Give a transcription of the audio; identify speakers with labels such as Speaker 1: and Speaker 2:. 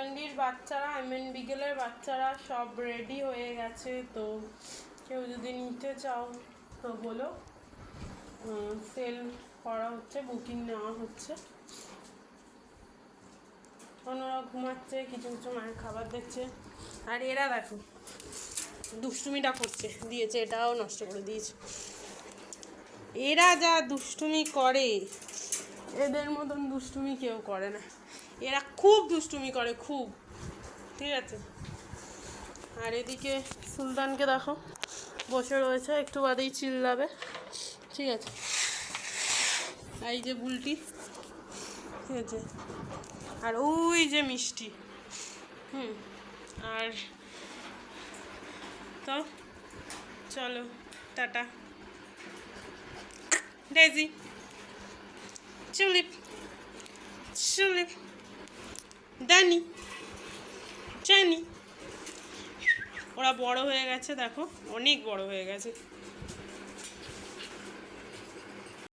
Speaker 1: ক্যান্ডির বাচ্চারা বিকেলের বাচ্চারা সব রেডি হয়ে গেছে। তো কেউ যদি নিতে চাও তো বলো, সেল করা হচ্ছে, বুকিং নেওয়া হচ্ছে। অন্যরা ঘুমাচ্ছে, কিছু কিছু মায়ের খাবার দিচ্ছে। আর এরা দেখো দুষ্টুমিটা করছে, দিয়েছে এটাও নষ্ট করে দিয়েছে। এরা যা দুষ্টুমি করে, এদের মতন দুষ্টুমি কেউ করে না। এরা খুব দুষ্টুমি করে, খুব। ঠিক আছে। আর এদিকে সুলতানকে দেখো বসে রয়েছে, একটু বাদেই চিল্লাবে। ঠিক আছে। এই যে বুলটি, ঠিক আছে। আর ওই যে মিষ্টি। আর তো চলো টাটা। ডেজি, চুলিপ, চুলিপ, ডানি, জানি। ওরা বড় হয়ে গেছে, দেখো অনেক বড় হয়ে গেছে।